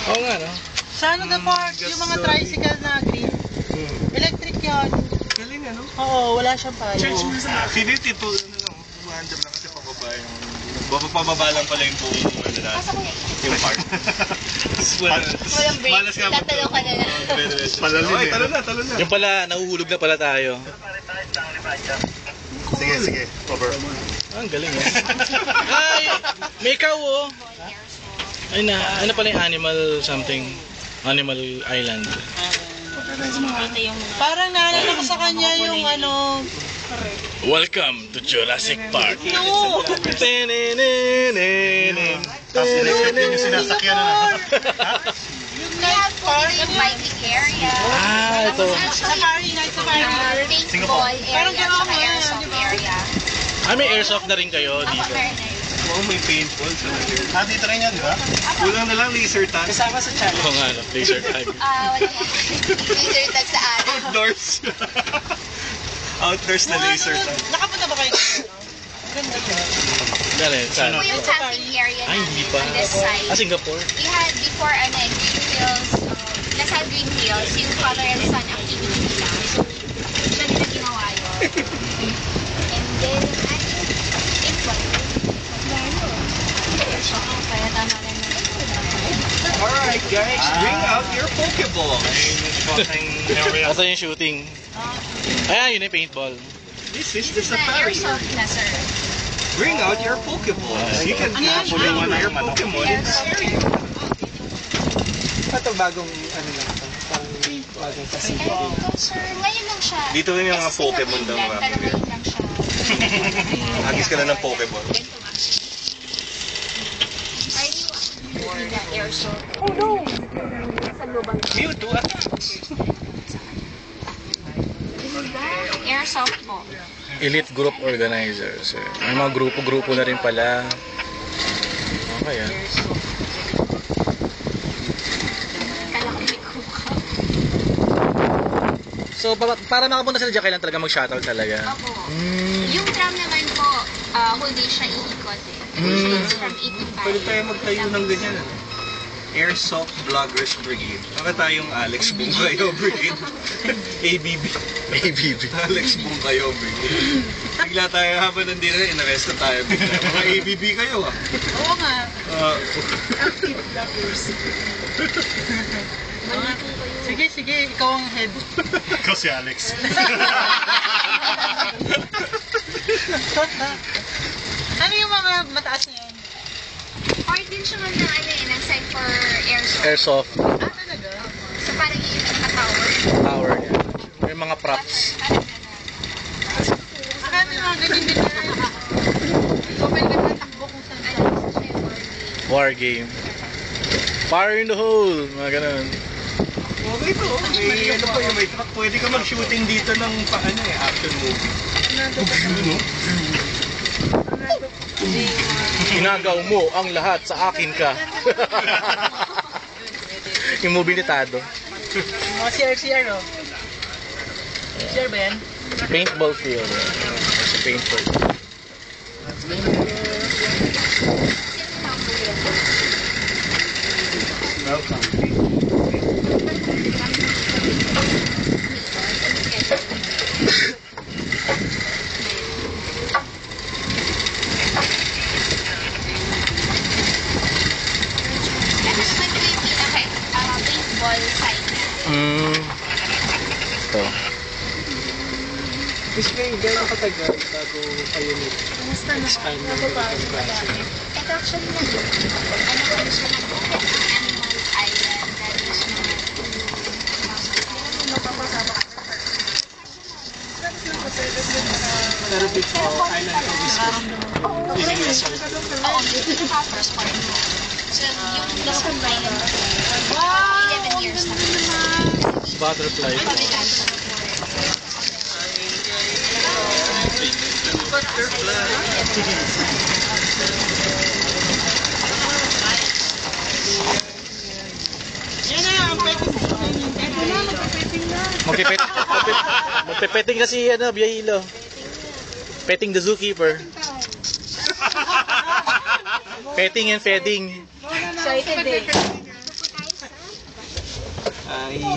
Oo nga, no? Sa ano the park, yung mga tricycle na green. Electric yan. Galing ano? Oo, wala siyang payo. Church mo sa Finity po, ano lang, umaandar lang kasi pababa yung... Pababa lang pala yung buong ano na, yung park. Walang break. Malas nga Tatalo ka na lang. Palalim eh. Talo na. Yung pala, nahuhulog na pala tayo. Sige, cover. Ah, ang galing eh. Ay, may ikaw oh. Ay na, ano pala yung animal something? Animal Island. Parang naalala ko sa kanya yung ano... Welcome to Jurassic Park. No! Tapos electric din yung sinasakyan na. Yung night park. Yung biking area. Ah, ito. Safari night, safari. Paintball Parang area, gano'n saka nga, airsoft di ba? area. Ah, may airsoft na rin kayo Ako, dito. meron na yun. Oo, may paintball. Dito rin yan, di ba? Kulang na lang laser tag. Kasama sa channel. Oo nga, no? Laser tag. Wala yan. Laser tag sa araw. Outdoors. Outdoors na laser tag. Nakapunta ba kayo? Ganda siya. Galing, saan? Ito yung camping area Ay, namin hindi pa. on this side. Ah, Singapore? We had before Green Hills, nasa Green Hills, yung Father and Son activity nila. So, siya nila ginawa yun. And then, kaya tama lang na. Alright guys, bring out your Pokeball. Ito yung shooting. Ayan, yun yung paintball. This is the This is na safari. airsoft na, sir. Bring out your Pokeballs. You can capture your Pokemon in this area. Ito bagong ano lang ito, parang bagong facility. Ito, sir, ngayon lang siya. Dito rin yung mga Existing na Pokemon daw, Greenland, mga pero ngayon lang siya. Agis ka na ng Pokeball. Ganito nga. Are you the airsoft? Oh no! Sa lubang. Mewtwo Airsoft po. Elite Group Organizers. May mga grupo-grupo na rin pala. Okay ah. Kala ko may kuka. So, para makapunta sila dyan, kailan talaga mag-shuttle talaga? Opo. Yung tram naman po, whole day siya iikot eh. It's from 8 to 5. Pwede tayo magtayo ng ganyan. Airsoft Vloggers Brigade. Baka tayong Alex Bungayo Brigade. ABB. ABB. Alex Bungayo Brigade. Bigla tayo habang nandito, inaresto tayo bigla. Mga ABB kayo ah. Oo nga. Active bloggers. Sige, ikaw ang head. Ikaw si Alex. Ano yung mga mataas na yan? Part din siya ng ano eh, ng site for airsoft. Airsoft Talaga? So parang yung naka-tower. tower niya. May mga props. Parang gano'n. Akala may mga ganyan din na. So, pwede ka tatakbo kung saan saan. War game. Fire in the hole. Mga ganun. Okay to. May ano pa yung may truck. Pwede ka mag-shooting dito ng paano eh, action movie. Inagaw mo ang lahat sa akin ka. Yung movie ni Tado. Mga CR, oh. CR ba yan? Paintball field. Sa paintball. Ito naman po yung pinaka-paintball site. Ito. Miss May, gano'n katagal bago kayo nag-expand ng Ito actually na ano ko siya ng Animal Island. That is pero before island ko is living resort. Oo, yung first part. So, yung Luzon Island ko, 11 years na. Butterfly. Yan na, ang petting sa inyo. Ito na, magpapetting na. Magpipetting kasi ano, Biyahilo. Petting the zookeeper. Petting and feeding. Excited eh. Ay.